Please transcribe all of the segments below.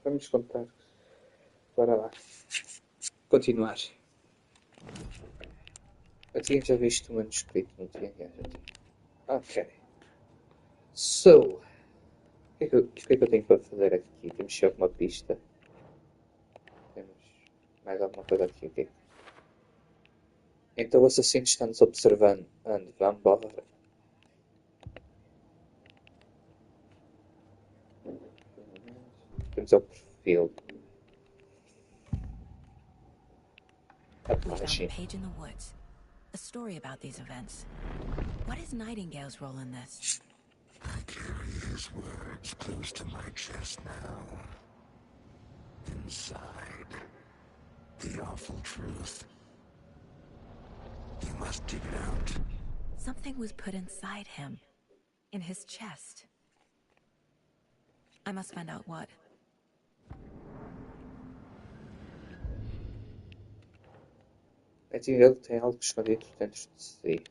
Vamos contar. Bora lá. Continuar. Eu tinha já visto o manuscrito, não tinha? Já tinha. Ok. So, o que é que eu tenho para fazer aqui? Temos só alguma pista? Temos mais alguma coisa aqui? Ok. Então o assassino está-nos observando. Ande, vamos embora. Temos o perfil. A We found a página. page in the woods. A story about these events. What is Nightingale's role in this? I carry his words close to my chest now. Inside, the awful truth. You must dig it out. Something was put inside him. In his chest. I must find out what. Ele tem algo escondido dentro de si.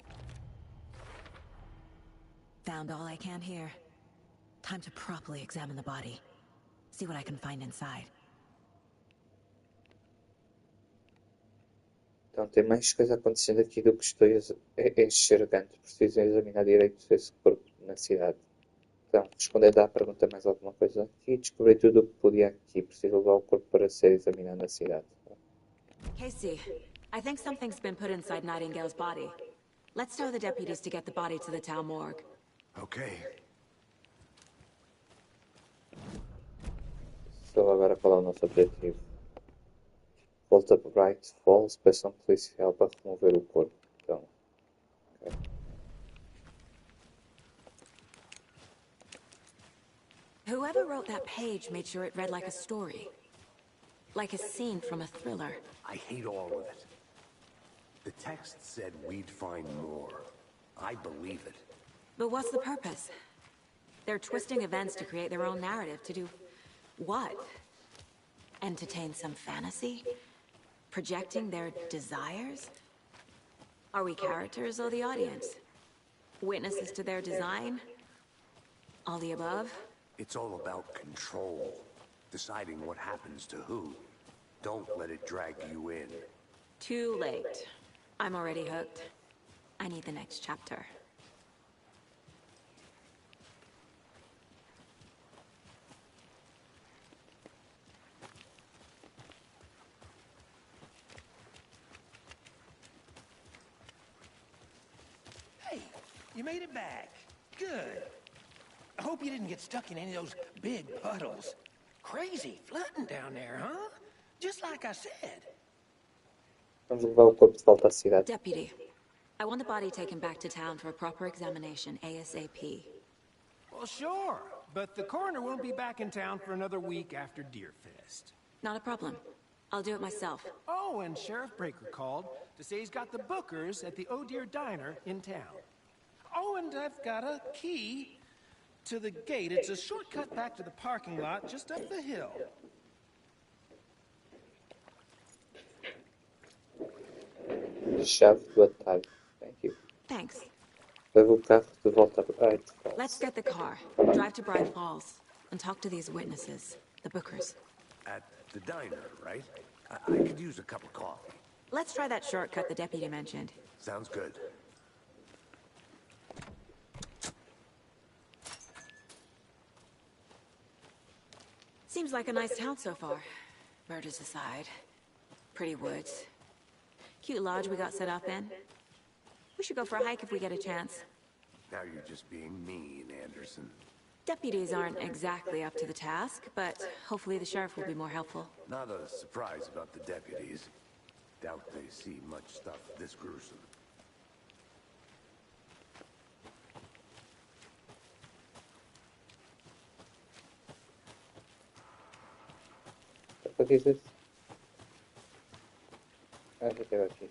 Found all I can here. Time to properly examine the body. See what I can find inside. Então tem mais coisa acontecendo aqui do que estou enxergando. Preciso examinar direito esse corpo na cidade. Então, respondendo à pergunta, mais alguma coisa aqui. Descobri tudo o que podia aqui. Preciso levar o corpo para ser examinado na cidade. Casey, I think something's been put inside Nightingale's body. Let's tell the deputies to get the body to the town morgue. Okay. Estou agora qual é o nosso objetivo. Volta para Bright Falls, peça um policial para remover o corpo. Então, okay. Whoever wrote that page made sure it read like a story. Like a scene from a thriller. I hate all of it. The text said we'd find more. I believe it. But what's the purpose? They're twisting events to create their own narrative. To do what? Entertain some fantasy? Projecting their desires? Are we characters or the audience? Witnesses to their design? All the above? It's all about control. Deciding what happens to who. Don't let it drag you in. Too late. I'm already hooked. I need the next chapter. Hey, you made it back. Good. I hope you didn't get stuck in any of those big puddles. Crazy flooding down there, huh? Just like I said. Vamos levar o corpo de volta à cidade. Deputy, I want the body taken back to town for a proper examination ASAP. Well, sure, but the coroner won't be back in town for another week after Deerfest. Not a problem. I'll do it myself. Oh, and Sheriff Breaker called to say he's got the Bookers at the Oh Dear Diner in town. Oh, and I've got a key to the gate. It's a shortcut back to the parking lot just up the hill. Chave do atalho. Thank you. Thanks. Leva o carro de volta a Bright Falls. Let's get the car, drive to Bright Falls, and talk to these witnesses, the Bookers. At the diner, right? I could use a cup of coffee. Let's try that shortcut the deputy mentioned. Sounds good. Seems like a nice town so far. Murders aside. Pretty woods. Cute lodge we got set up in. We should go for a hike if we get a chance. Now you're just being mean, Anderson. Deputies aren't exactly up to the task, but hopefully the sheriff will be more helpful. Not a surprise about the deputies. Doubt they see much stuff this gruesome. What is this? Okay, okay.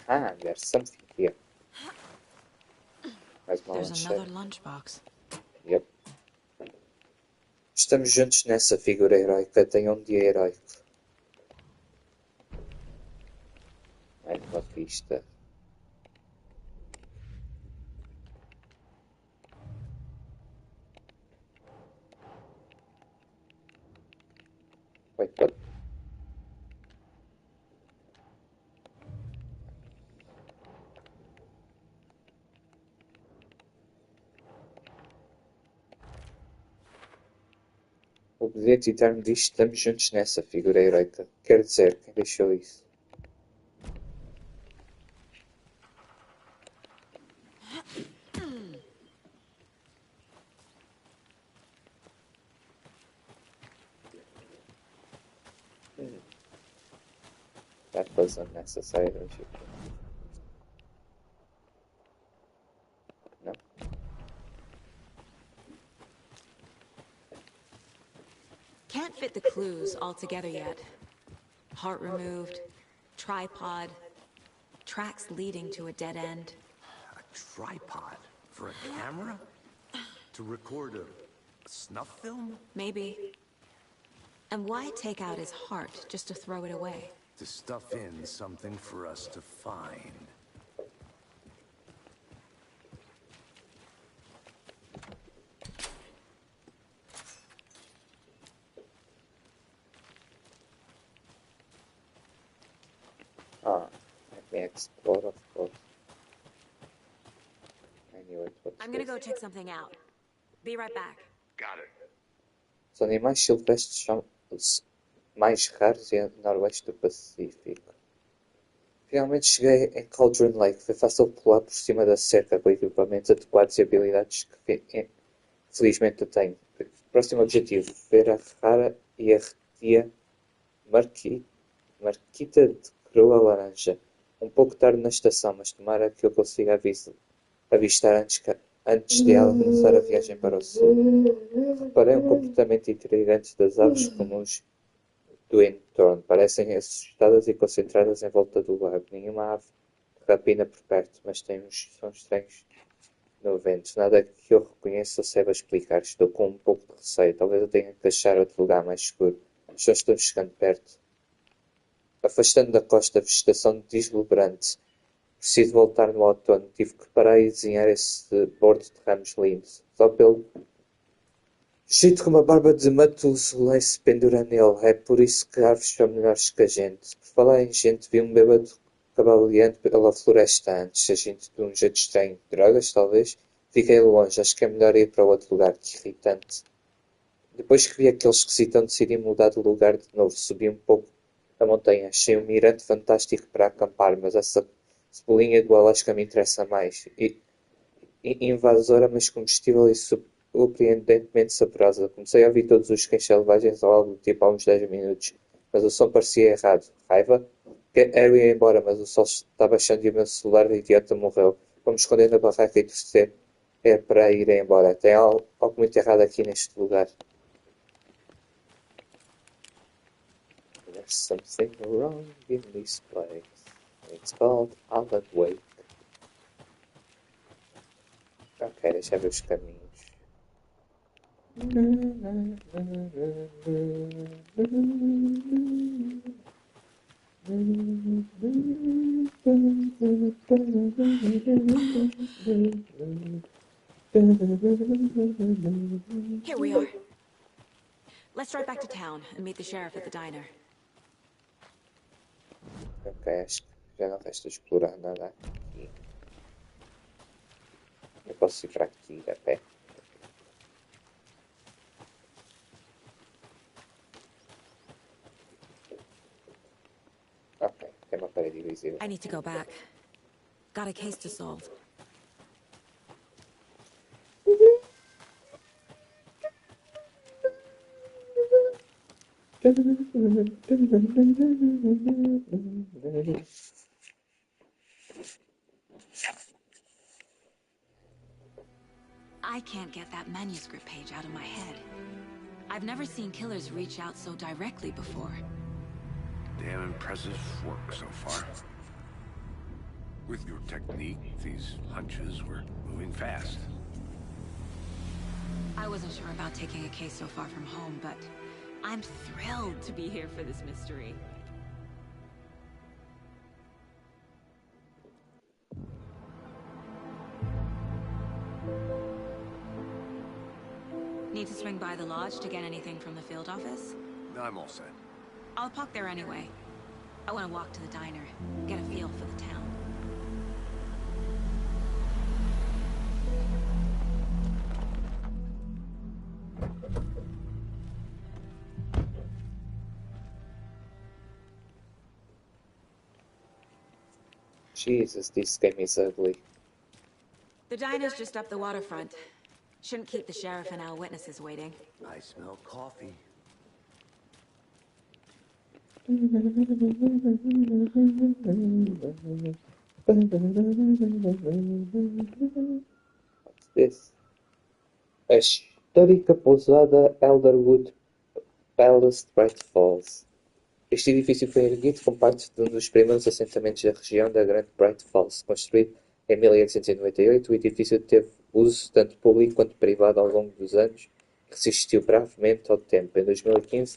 Aha, there's something here. Mais uma There's another lancheira. lunchbox. Yep. Estamos juntos nessa figura heroica. Tenha um dia heroico. Mais uma pista. O bilhete eterno diz: estamos juntos nessa, figura heroica. Quer dizer, quem deixou isso? That was unnecessary, don't you think? No? Can't fit the clues all together yet. Heart removed, tripod, tracks leading to a dead end. A tripod? For a camera? To record a snuff film? Maybe. And why take out his heart just to throw it away? To stuff in something for us to find. Let me explore, of course. I knew it. What's I'm gonna this? go check something out. Be right back. Got it. Os animais silvestres são os mais raros no noroeste do Pacífico. Finalmente cheguei em Cauldron Lake. Foi fácil pular por cima da cerca com equipamentos adequados e habilidades que felizmente eu tenho. Próximo objetivo: ver a rara e arretia Marquita de coroa laranja. Um pouco tarde na estação, mas tomara que eu consiga avistar antes de ela começar a viagem para o sul. Reparei um comportamento intrigante das aves comuns do entorno. Parecem assustadas e concentradas em volta do lago. Nenhuma ave de rapina por perto, mas tem uns sons estranhos no vento. Nada que eu reconheça ou saiba explicar. Estou com um pouco de receio. Talvez eu tenha que achar outro lugar mais escuro. Os sons estão chegando perto. Afastando da costa a vegetação deslumbrante. Preciso voltar no outono. Tive que parar e desenhar esse bordo de ramos lindos. Só pelo jeito que uma barba de Matusalém se pendura nele. É por isso que árvores são melhores que a gente. Por falar em gente, vi um bêbado cavaleando pela floresta antes. A gente de um jeito estranho. Drogas, talvez? Fiquei longe. Acho que é melhor ir para outro lugar. Que irritante. Depois que vi aquele esquisitão, decidi mudar de lugar de novo. Subi um pouco a montanha. Achei um mirante fantástico para acampar, mas essa cebolinha do Alasca me interessa mais. Invasora, mas comestível e surpreendentemente saborosa. Comecei a ouvir todos os cães selvagens ou algo do tipo há uns 10 minutos, mas o som parecia errado. Raiva? Quero ir embora, mas o sol está baixando e o meu celular de idiota morreu. Vou me esconder na barraca e torcer para ir embora. Tem algo muito errado aqui neste lugar. There's something wrong in this place. It's called Alan Wake. Ok, deixa eu ver os caminhos. Here we are. Let's drive back to town and meet the sheriff at the diner. Ok, acho que já não resta explorar nada aqui. Eu posso ir para aqui a pé. Ok, tem uma parede invisível. I need to go back. Got a case to solve. I can't get that manuscript page out of my head. I've never seen killers reach out so directly before. Damn impressive work so far. With your technique, these hunches were moving fast. I wasn't sure about taking a case so far from home, but I'm thrilled to be here for this mystery. Need to swing by the lodge to get anything from the field office? I'm all set. I'll park there anyway. I want to walk to the diner, get a feel for the town. Jesus, this game is ugly. The diner's just up the waterfront. Shouldn't keep the sheriff and our witnesses waiting. I smell coffee. What's this? A histórica pousada Elderwood Palace de Bright Falls. Este edifício foi erguido como parte de um dos primeiros assentamentos da região da Grande Bright Falls. Construído em 1898, o edifício teve uso tanto público quanto privado ao longo dos anos e resistiu bravemente ao tempo. Em 2015,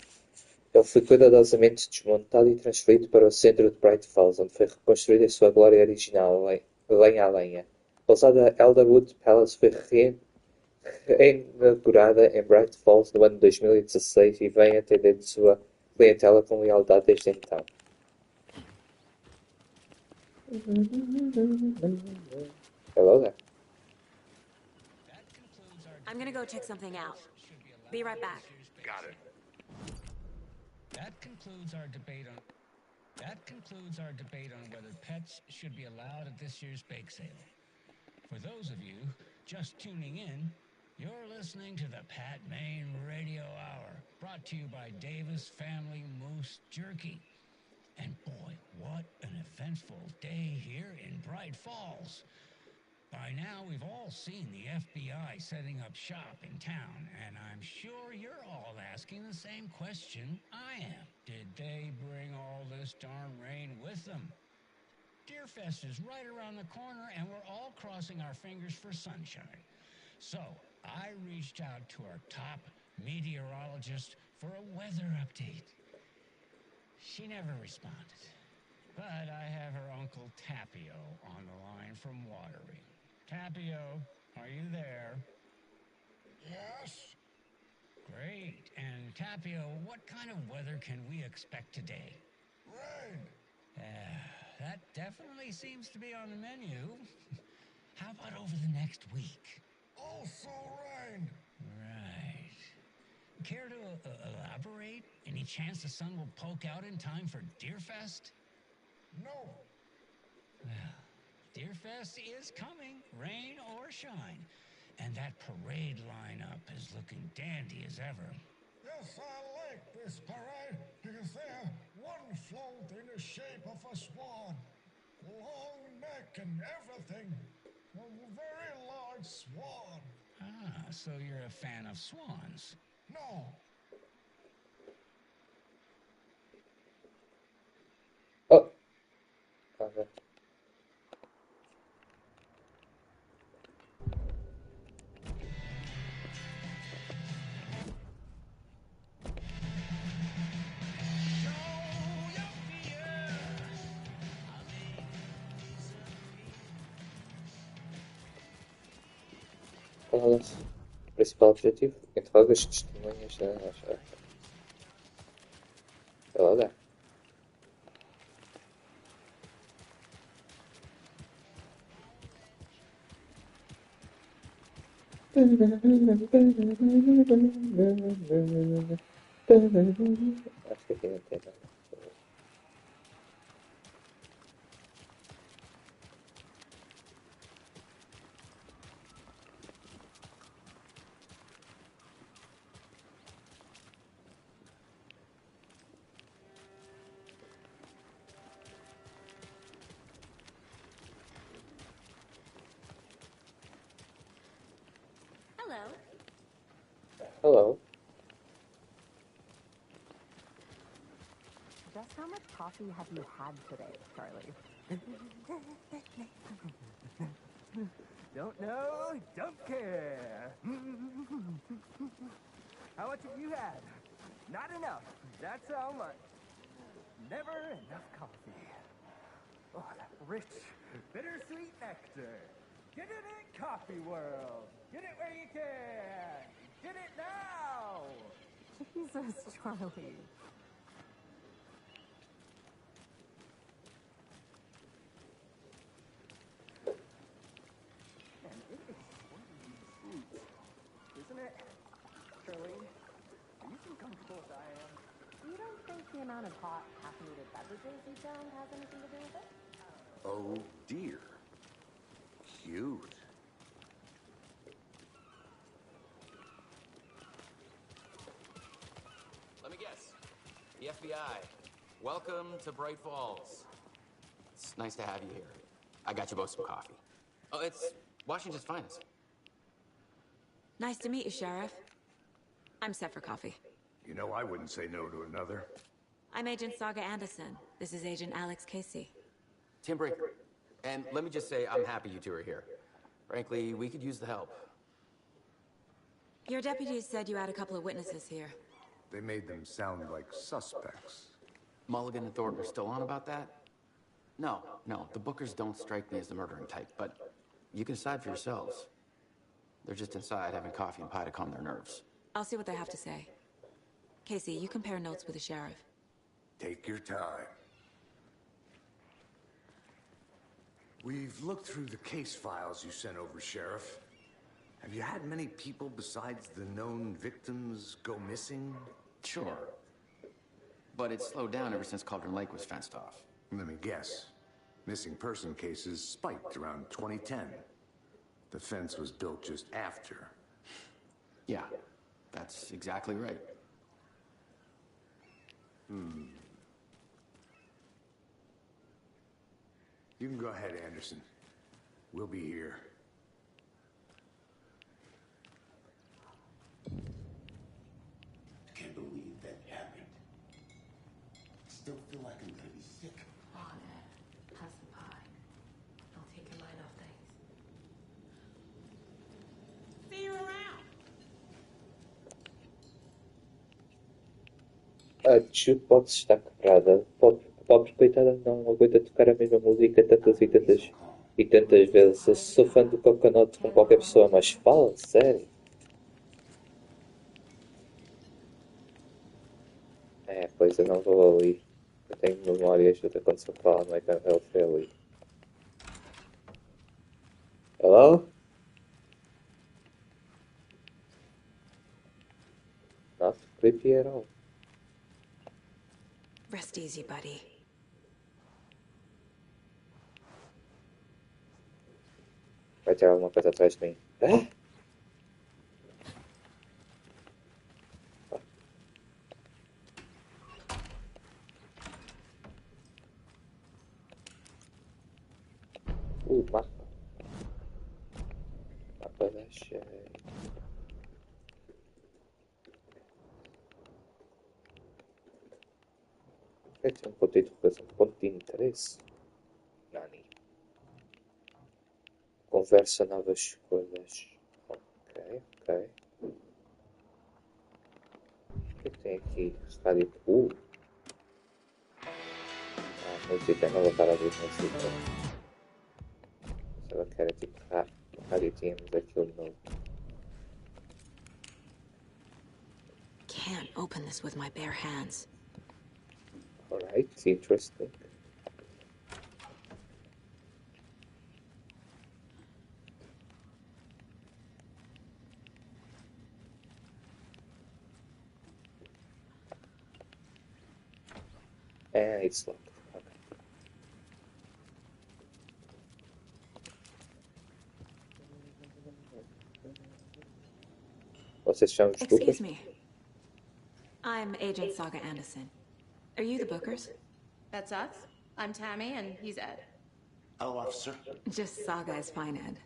ele foi cuidadosamente desmontado e transferido para o centro de Bright Falls, onde foi reconstruído em sua glória original, lenha a lenha. A pousada Elderwood Palace foi reinaugurada em Bright Falls no ano de 2016 e vem atendendo sua clientela com lealdade desde então. Hello there. I'm gonna go check something out. Be right back. Got it. That concludes our debate on whether pets should be allowed at this year's bake sale. For those of you just tuning in, you're listening to the Pat Maine Radio Hour, brought to you by Davis Family Moose Jerky. And boy, what an eventful day here in Bright Falls. By now, we've all seen the FBI setting up shop in town, and I'm sure you're all asking the same question I am. Did they bring all this darn rain with them? Deerfest is right around the corner, and we're all crossing our fingers for sunshine. So, I reached out to our top meteorologist for a weather update. She never responded. But I have her Uncle Tapio on the line from Watery. Tapio, are you there? Yes? Great. And Tapio, what kind of weather can we expect today? Rain! That definitely seems to be on the menu. How about over the next week? Also rain! Right. Care to elaborate? Any chance the sun will poke out in time for Deerfest? No! Well, Deerfest is coming, rain or shine. And that parade lineup is looking dandy as ever. Yes, I like this parade because they have one float in the shape of a swan. Long neck and everything. A very large swan. Ah, so you're a fan of swans. No, Oh. Okay. Qual é o nosso principal objetivo? Interroga as testemunhas da nossa. Hello there. Acho que aqui não tem nada. Hello. Hello. Just how much coffee have you had today, Charlie? Don't know, don't care. How much have you had? Not enough. That's how much. Never enough coffee. Oh, that rich, bittersweet nectar. Get it in Coffee World. Get it where you can. Get it now. Jesus, Charlie. And it is one of these fruits, isn't it? Charlene, are you as comfortable as I am? You don't think the amount of hot, caffeinated beverages you found has anything to do with it? Oh dear. Cute. Let me guess. The FBI. Welcome to Bright Falls. It's nice to have you here. I got you both some coffee. Oh, it's Washington's finest. Nice to meet you, Sheriff. I'm set for coffee. You know, I wouldn't say no to another. I'm Agent Saga Anderson. This is Agent Alex Casey. Tim Breaker. And let me just say, I'm happy you two are here. Frankly, we could use the help. Your deputies said you had a couple of witnesses here. They made them sound like suspects. Mulligan and Thornton are still on about that? No, the Bookers don't strike me as the murdering type, but you can decide for yourselves. They're just inside having coffee and pie to calm their nerves. I'll see what they have to say. Casey, you compare notes with the sheriff. Take your time. We've looked through the case files you sent over, Sheriff. Have you had many people besides the known victims go missing? Sure. But it's slowed down ever since Cauldron Lake was fenced off. Let me guess. Missing person cases spiked around 2010. The fence was built just after. Yeah, that's exactly right. You can go ahead, Anderson. We'll be here. Can't believe that happened. Still feel like I'm gonna be sick. Come on, Ed. Have some pie. I'll take your mind off things. See you around. A jukebox está quebrada. A pobre coitada não aguenta tocar a mesma música tantas e tantas vezes. Eu sou fã do Coconut com qualquer pessoa, mas fala, sério. Pois eu não vou ali. Eu tenho memórias do que aconteceu com ela no Ethan Health ali. Hello? Not creepy at all. Rest easy, buddy. Vai ter alguma coisa atrás de mim. Hã? Mapa. Mapa da cheia. Tem um ponto de interrogação, ponto de interesse. Nani. Conversa novas escolhas. Ok. O que é que tem aqui? Rádio. Música não vou estar a ouvir música. Pensava que era tipo rádio, tínhamos aquilo novo. Can't open this with my bare hands. Alright, interesting. And it's locked. Okay. Vocês chamam desculpas? Excuse me. I'm Agent Saga Anderson. Are you the Bookers? That's us. I'm Tammy, and he's Ed. Hello, officer. Just Saga is fine, Ed.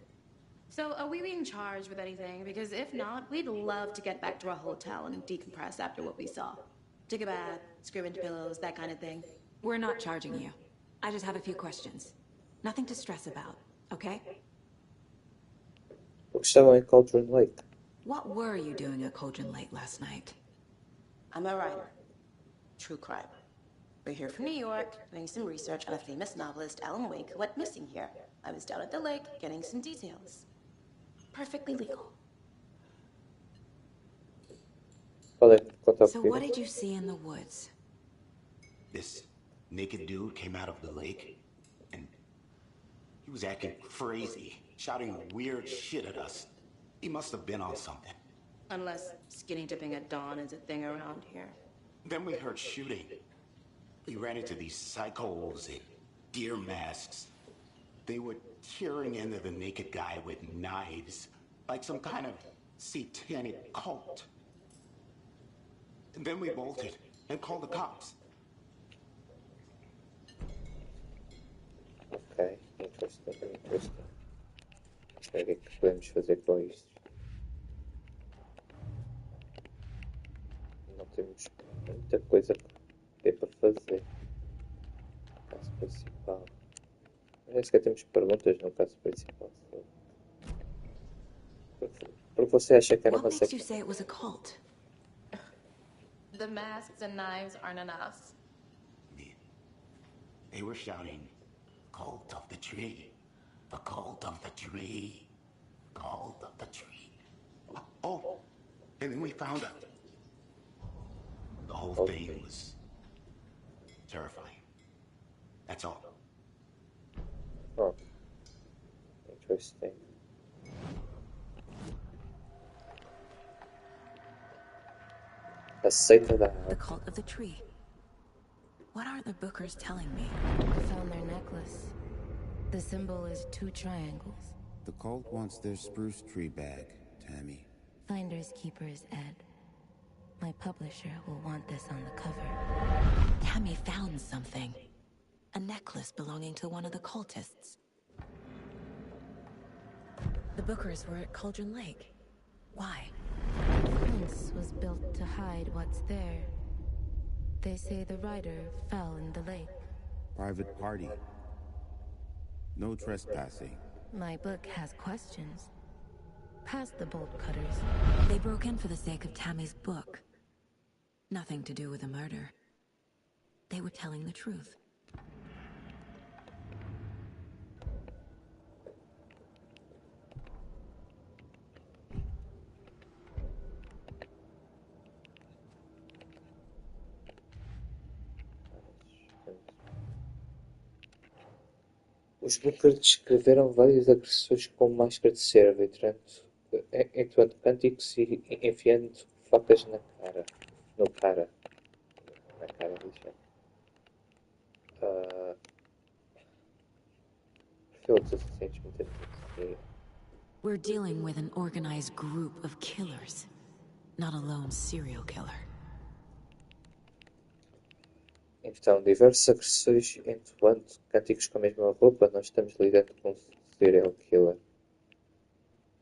So, are we being charged with anything? Because if not, we'd love to get back to our hotel and decompress after what we saw. Take a bath, scream into pillows, that kind of thing. We're not charging you. I just have a few questions. Nothing to stress about, okay? O que estavam em Cauldron Lake? What were you doing at Cauldron Lake last night? I'm a writer. True crime. We're here from New York, doing some research on a famous novelist, Alan Wake, who went missing here. I was down at the lake, getting some details. Perfectly legal. So what did you see in the woods? This naked dude came out of the lake, and he was acting crazy, shouting weird shit at us. He must have been on something. Unless skinny dipping at dawn is a thing around here. Then we heard shooting. We ran into these psychos in deer masks. They were tearing into the naked guy with knives, like some kind of satanic cult. And then we bolted and called the cops. Ok, interesting, interesting. O que é que podemos fazer com isto? Não temos muita coisa que dê para fazer. Caso principal. Nem sequer temos perguntas no caso principal. Porque você acha que era What uma makes you secta? say it was a cult? The masks and knives aren't enough. They were shouting, "Cult of the tree, the cult of the tree, cult of the tree." Oh, and then we found out. The whole thing was terrifying. That's all. Oh, interesting. A seita da The árvore. cult of the tree. What are the bookers telling me? I found their necklace. The symbol is 2 triangles. The cult wants their spruce tree bag, Tammy. Finders keepers, Ed. My publisher will want this on the cover. Tammy found something. A necklace belonging to one of the cultists. The bookers were at Cauldron Lake. Why? The fence was built to hide what's there. They say the rider fell in the lake. Private party. No trespassing. My book has questions. Past the bolt cutters. They broke in for the sake of Tammy's book. Nothing to do with a murder. They were telling the truth. Os Booker descreveram várias agressões com máscara de cervo, entoando cânticos e enfiando facas na cara. No cara. Na cara, deixa. Perfil dos assassinos muitas. We're dealing with an organized group of killers, not a lone serial killer. Então, diversas agressões entoando cânticos com a mesma roupa, nós estamos lidando com um serial killer.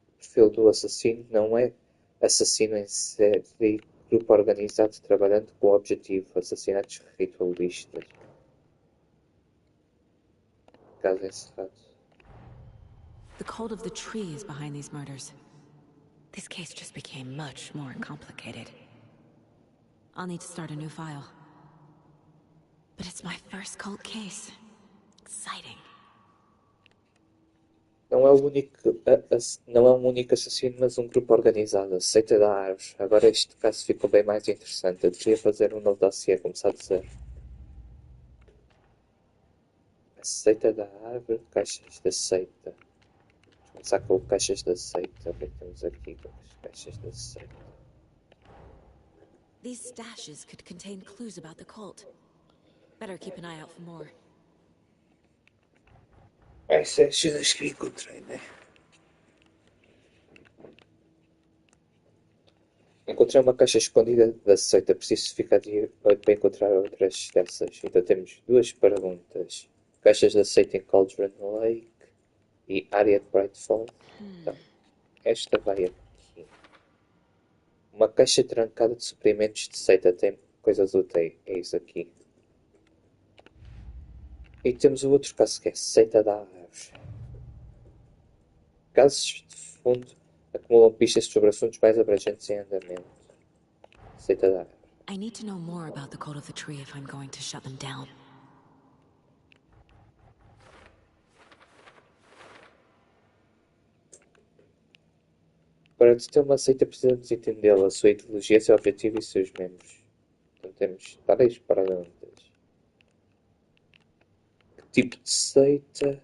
O perfil do assassino não é assassino em série, grupo organizado trabalhando com o objetivo, assassinatos ritualistas. Caso encerrado. The cult of the tree is behind these murders. This case just became much more complicated. I'll need to start a new file. But it's my first cult case. Exciting. Não é um único assassino, mas um grupo organizado. A seita da árvore. Agora este caso ficou bem mais interessante. Eu devia fazer um novo dossiê, começar de zero. A seita da árvore, caixas da seita. Vamos começar com caixas da seita. O que é que temos aqui com as caixas da seita? These stashes could contain clues about the cult. Better keep an eye out for more. Essas ajudas que encontrei, né? Encontrei uma caixa escondida da seita. Preciso ficar de olho para encontrar outras dessas. Então temos 2 perguntas. Caixas da seita em Cauldron Lake e área de Brightfall. Então, esta vai aqui. Uma caixa trancada de suprimentos de seita. Tem coisas úteis. É isso aqui. E temos o outro caso que é seita da árvore. Casos de fundo acumulam pistas sobre assuntos mais abrangentes em andamento. Seita da árvore. I need to know more about the cult of the tree if I'm going to shut them down. Para ter uma seita precisamos entendê-la, a sua ideologia, seu objetivo e seus membros. Então temos várias perguntas. Que tipo de seita?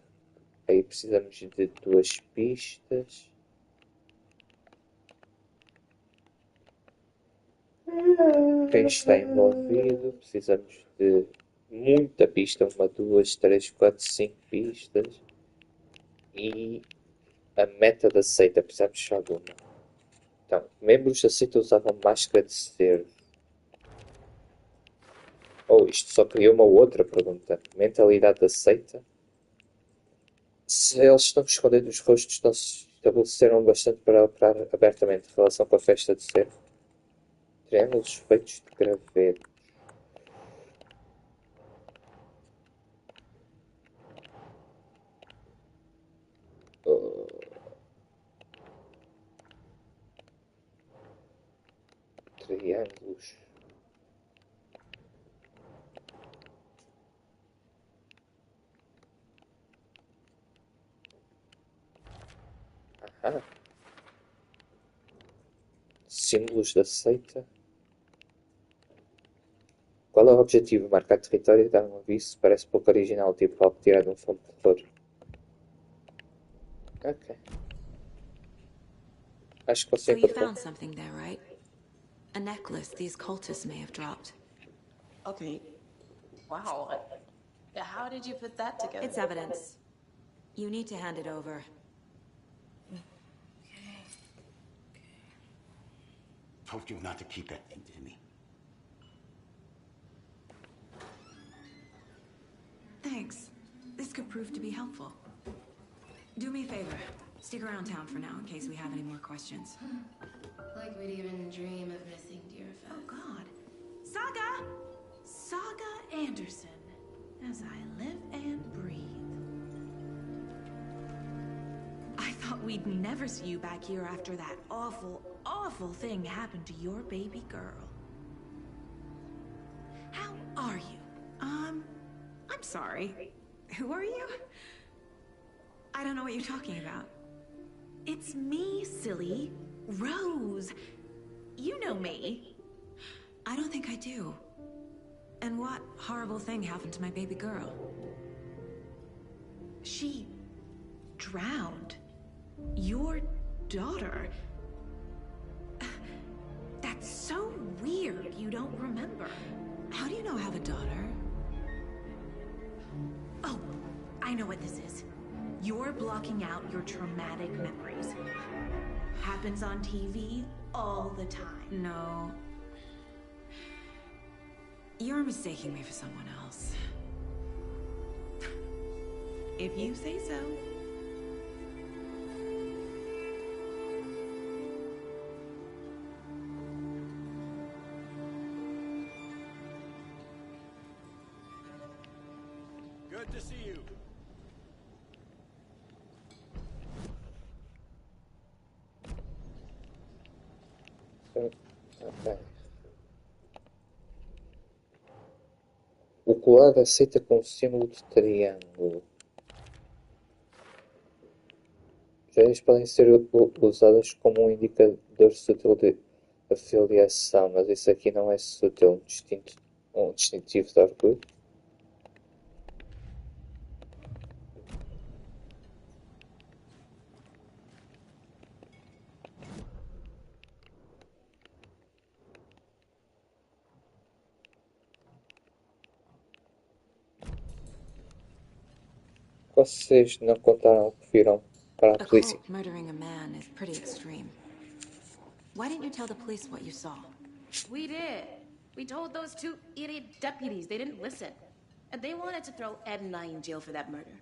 Aí precisamos de 2 pistas. Quem está envolvido? Precisamos de muita pista. 1, 2, 3, 4, 5 pistas. E a meta da seita, precisamos só de uma. Então, membros da seita usavam máscara de cervo. Oh, isto só criou uma outra pergunta. Mentalidade da seita? Se eles estão escondendo os rostos, não se estabeleceram bastante para operar abertamente em relação com a festa de cervo. Triângulos feitos de graveto. Oh. Triângulos. Ah. Símbolos da seita. Qual é o objetivo? Marcar território e dar um aviso? Parece pouco original, tipo algo tirado de um filme de terror. Ok. Acho que você So you encontrou. found something there, right? A necklace these cultists may have dropped. Okay. Wow. How did you put that together? It's evidence. You need to hand it over. Told you not to keep that thing to me. Thanks. This could prove to be helpful. Do me a favor. Stick around town for now in case we have any more questions. Like we'd even dream of missing Deerfest. Oh, God. Saga! Saga Anderson. As I live and breathe. I thought we'd never see you back here after that awful, awful thing happened to your baby girl. How are you? I'm sorry. Who are you? I don't know what you're talking about. It's me, silly. Rose. You know me. I don't think I do. And what horrible thing happened to my baby girl? She drowned. Your daughter. That's so weird you don't remember. How do you know I have a daughter? Oh, I know what this is. You're blocking out your traumatic memories. Happens on TV all the time. No. You're mistaking me for someone else. If you say so. Good to see you. Ok. O colar aceita com o símbolo de triângulo. Joias podem ser usadas como um indicador sutil de afiliação, mas isso aqui não é sutil, um distintivo de orgulho. Vocês não contaram o que viram para a A polícia. cult murdering a man is pretty extreme. Why didn't you tell the police what you saw? We did. We told those two idiot deputies. They didn't listen. And they wanted to throw Ed and I in jail for that murder.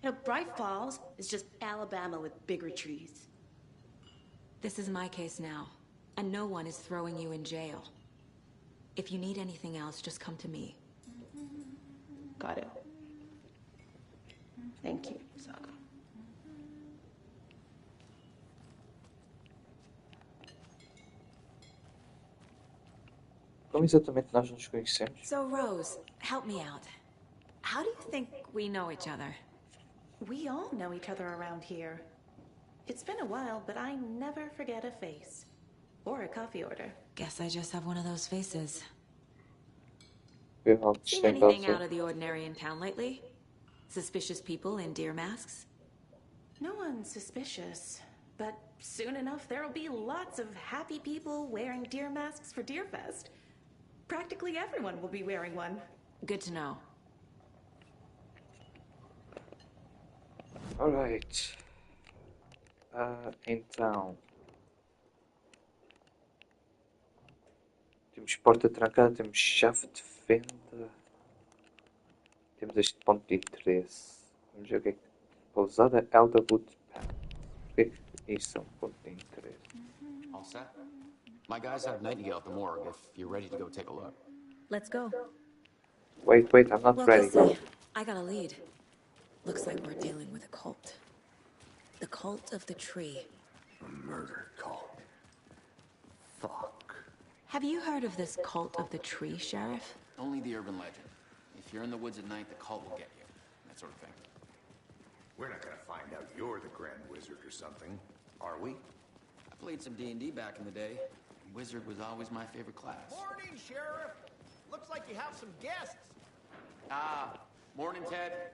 You know, Bright Falls is just Alabama with bigger trees. This is my case now, and no one is throwing you in jail. If you need anything else, just come to me. Got it. Thank you, Saga. Como exatamente nós nos conhecemos? So, Rose, help me out. How do you think we know each other? We all know each other around here. It's been a while, but I never forget a face. Or a coffee order. Guess I just have one of those faces. Viu algo Seen estranho para anything você? out of the ordinary in town lately? Suspicious people in deer masks? No one's suspicious. But soon enough, there'll be lots of happy people wearing deer masks for Deerfest. Practically everyone will be wearing one. Good to know. Alright. Então. Temos porta trancada, temos chave de fenda. Temos este ponto de interesse. Vamos ver o que é que... Pousada Elderwood Path. Porquê que isso é um ponto de interesse? All set? My guys have Nightingale at the morgue if you're ready to go take a look. Let's go. Wait, I'm not Well, ready. Casey, I got a lead. Looks like we're dealing with a cult. The cult of the tree. A murder cult. Fuck. Have you heard of this cult of the tree, Sheriff? Only the urban legend. If you're in the woods at night, the cult will get you. That sort of thing. We're not gonna find out you're the Grand Wizard or something, are we? I played some D&D back in the day. Wizard was always my favorite class. Morning, Sheriff. Looks like you have some guests. Morning, Ted.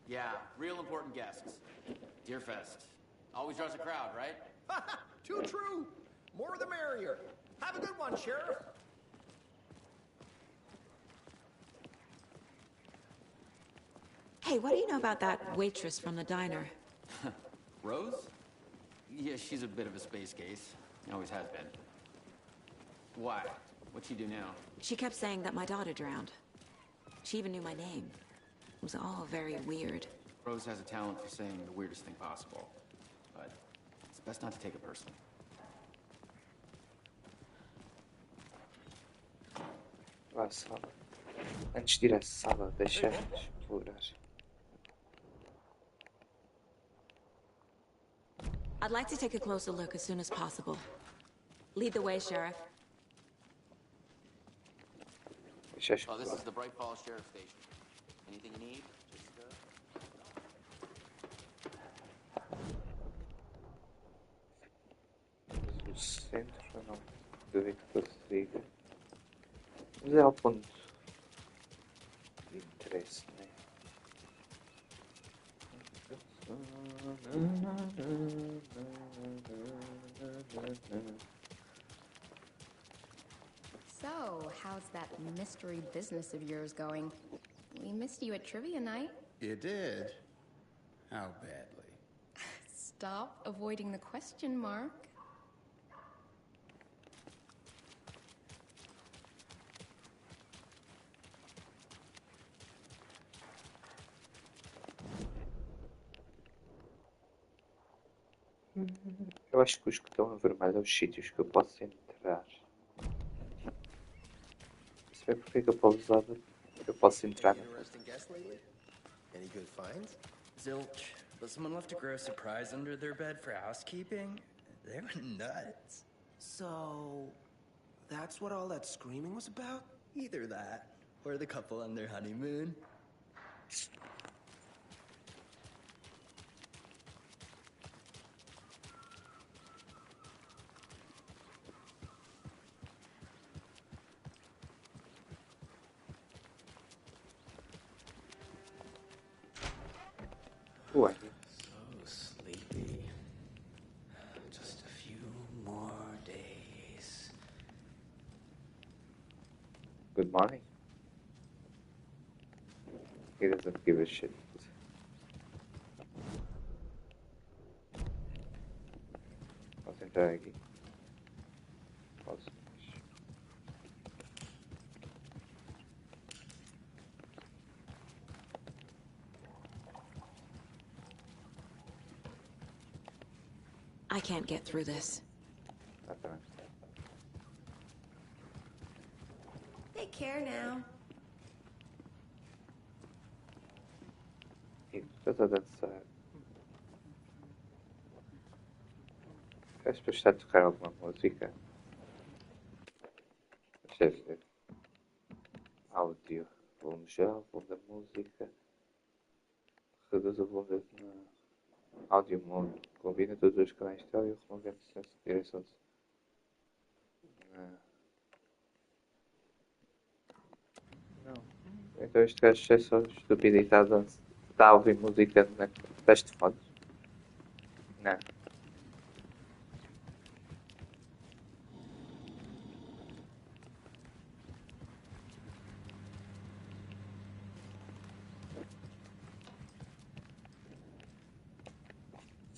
Yeah, real important guests. Deerfest. Always draws a crowd, right? Too true. More the merrier. Have a good one, Sheriff. Hey, what do you know about that waitress from the diner? Rose? Yeah, she's a bit of a space case. Always has been. Why? What'd she do now? She kept saying that my daughter drowned. She even knew my name. It was all very weird. Rose has a talent for saying the weirdest thing possible. But it's best not to take it personally. Vá à sala. Antes de ir à sala, deixa-me explorar. I'd like to take a closer look as soon as possible. Lead the way, Sheriff. Deixa Oh, this explorar. is the Bright Falls Sheriff Station. Anything you need? O centro, não. Ver que consiga. Mas é ao ponto de interesse, né? So, how's that mystery business of yours going? We missed you at trivia night. You did? How badly? Stop avoiding the question, Mark. Eu acho que os que estão a vermelho são os sítios que eu posso entrar. Saber porque é que a pousada eu posso entrar. Interesting guest lately? Any good finds? Zilch, but someone left a gross surprise under their bed for housekeeping. They were nuts. So, that's what all that screaming was about? Either that, or the couple on their honeymoon. Ué. So sleepy. Just a few more days. Good morning. He doesn't give a shit. Posso entrar aqui? Posso. I can't get through this. Take care now. Estás a dançar. Acho que está a tocar alguma música. Deixa eu ver. Áudio. Volume geral, volume da música. Reduz o volume da... Áudio mundo. Combina todos os canais de áudio, removendo senso de direção de... Não. Então este gajo é só estúpido e está a ouvir música na teste de fones. Não.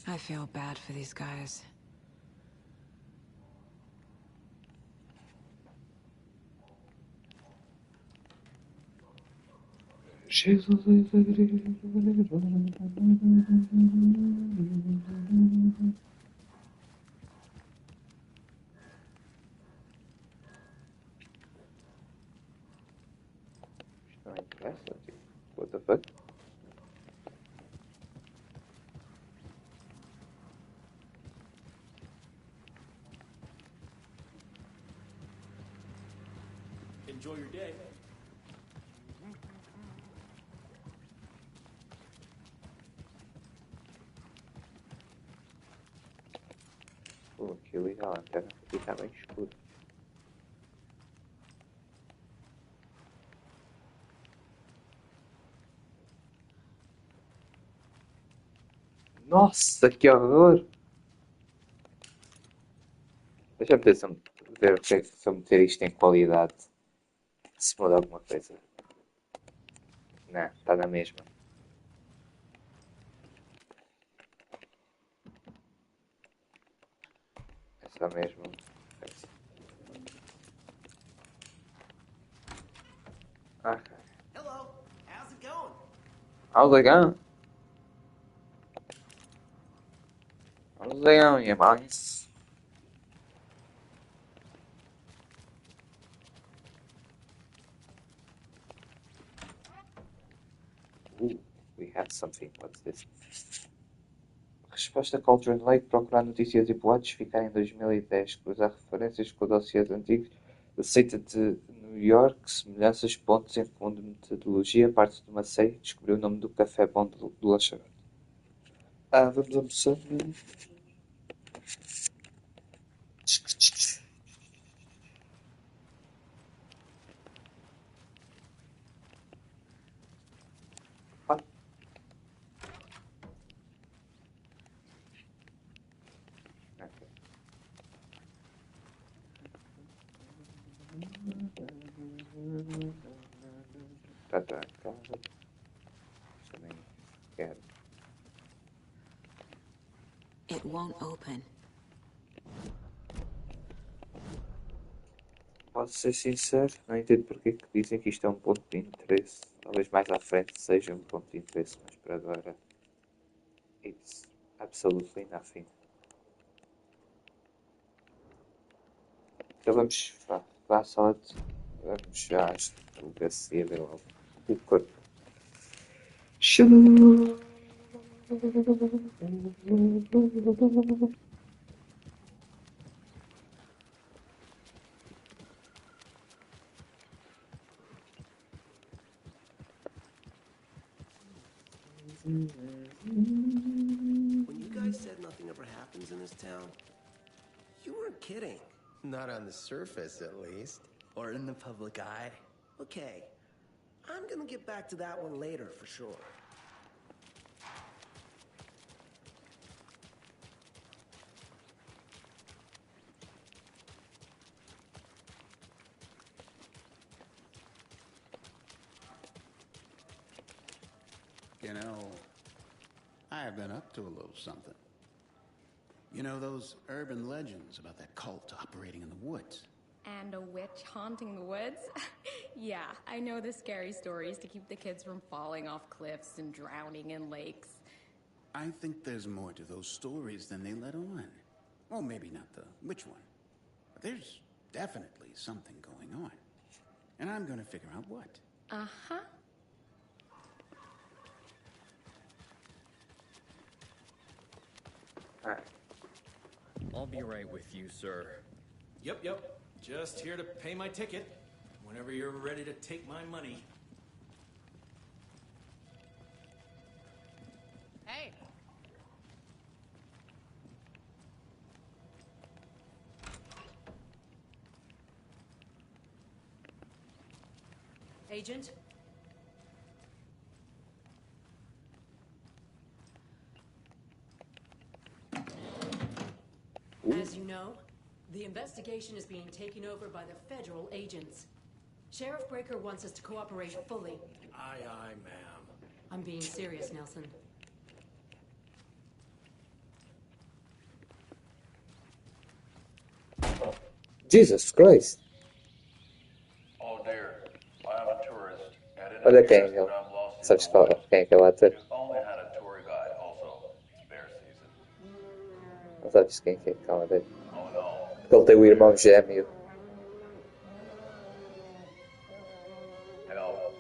I feel bad for these guys. Não interessa, tipo, what the fuck? Enjoy your day. Pô, que legal, a terra aqui tá bem escura. Nossa, que horror! Deixa-me ver se eu meter isto em qualidade. Se muda alguma coisa. Não, está na mesma. É só mesmo. Ah, Hello, how's it going? how's it going? How's it going, you boys? We have something. What's this? Resposta Cauldron Lake, procurar notícias e boatos, ficar em 2010, cruzar referências com dossiês antigos, receita de New York, semelhanças, pontos em fundo de metodologia, parte de uma série, descobrir o nome do café bom do lançador. Vamos almoçar. Tá, calma. Também quero. It won't open. Posso ser sincero, não entendo porque que dizem que isto é um ponto de interesse. Talvez mais à frente seja um ponto de interesse, mas por agora it's absolutely nothing. Então vamos para a sala de... Vamos já às delegacia ver logo o corpo. When you guys said nothing ever happens in this town, you weren't kidding. Not on the surface, at least. Or in the public eye. Okay, I'm gonna get back to that one later for sure. You know, I have been up to a little something. You know those urban legends about that cult operating in the woods? And a witch haunting the woods? Yeah, I know the scary stories to keep the kids from falling off cliffs and drowning in lakes. I think there's more to those stories than they let on. Well, maybe not the witch one. But there's definitely something going on. And I'm gonna figure out what. Uh-huh. I'll be right with you, sir. Yep. Just here to pay my ticket. Whenever you're ready to take my money. Hey. Agent? As you know, the investigation is being taken over by the federal agents. Sheriff Breaker wants us to cooperate fully. Aye, ma'am. I'm being serious, Nelson. Jesus Christ. Oh dear, I am a tourist, and it Olha quem é appears ele. that I'm lost in Sabes the qual, woods. quem é que é o ator? Only had a tour guide, also. Bear season. Não sabes quem é? Calma, velho. Oh no. Porque ele tem o irmão gêmeo. Help.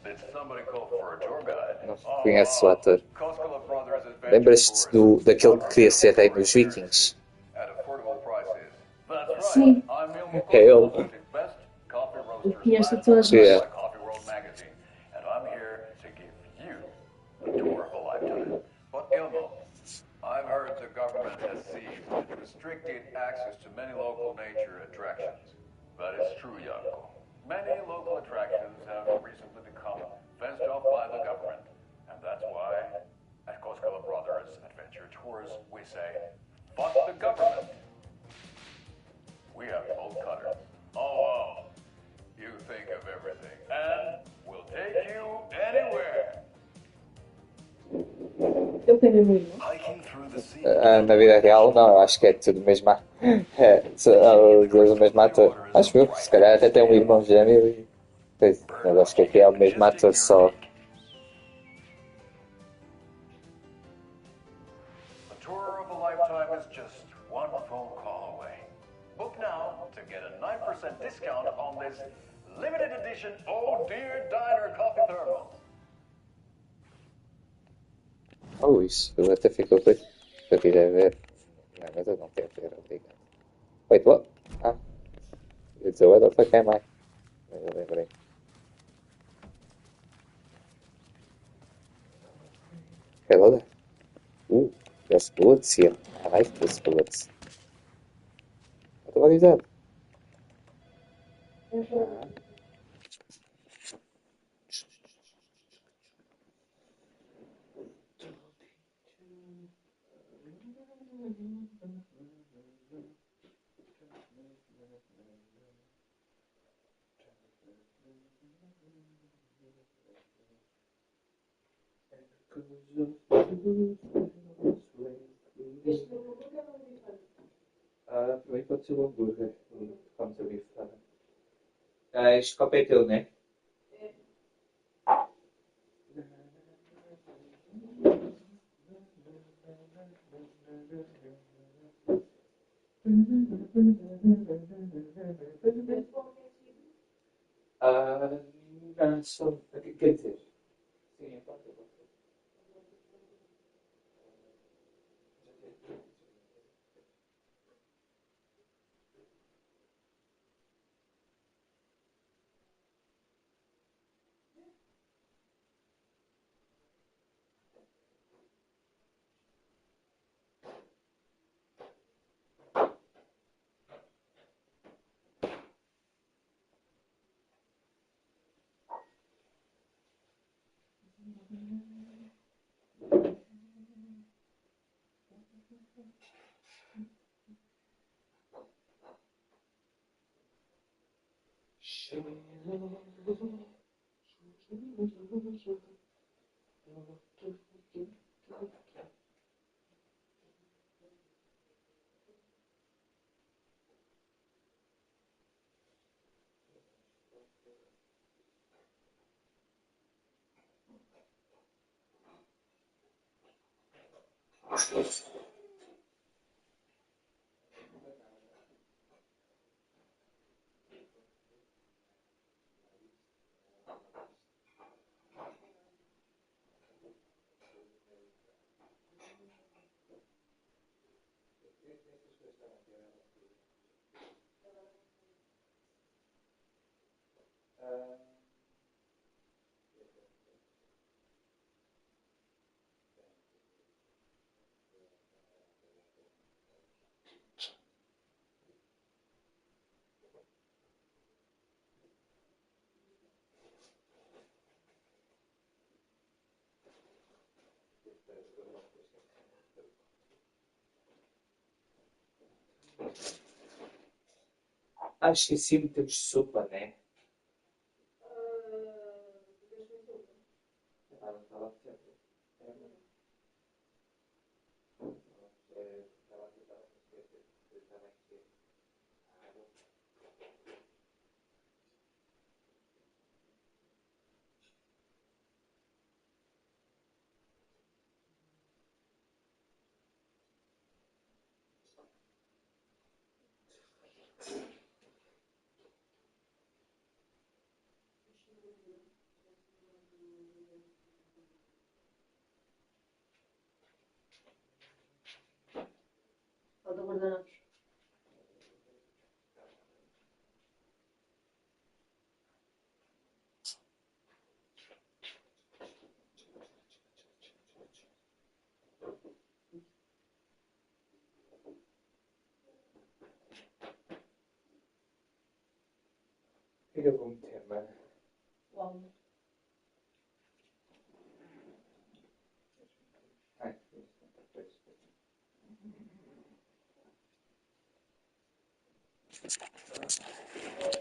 Did somebody call for a tour guide? Não conheces o ator. Coscola Brothers Adventure Lembras-te daquele que queria ser rei nos Vikings? at affordable prices. That's right. Sim. I'm Ilmo É ele. Voted best coffee Eu roasters conheço a last todos. year Yeah. by Coffee World magazine, and I'm here to give you a tour of a lifetime. But Ilmo, I've heard the government has seized and restricted access to many local nature attractions. That is true, Yanko. Many local attractions have recently become fenced off by the government, and that's why at Coscola Brothers Adventure Tours we say, fuck the government. We have both cutters. Oh, wow. You think of everything, and we'll take you anywhere. Eu tenho um irmão. Hiking through the sea. Na vida real, não, eu acho que é tudo o mesmo. Os dois o mesmo ator. Acho eu, se calhar até tem um irmão gêmeo. Mas acho que aqui é o mesmo ator só. A tour of a lifetime is just one phone call away. Book now to get a 9% discount on this limited edition Oh Dear Diner Coffee Thermal. Oh, isso até ficou coisa. Se eu quiser ver. Não, mas eu não quero ver, obrigado. Wait, what? Ah. Eu disse, what the fuck am I? Mas eu lembrei. Hello there. There's bullets here. I like these bullets. What is that? Para mim pode ser um hambúrguer. Vamos a bife. Este copo é teu, né? Não, só. Quer dizer. Sim, pode ser. Acho que sim, temos sopa, né? Eu vou meter, mano. Logo. Ai, isso.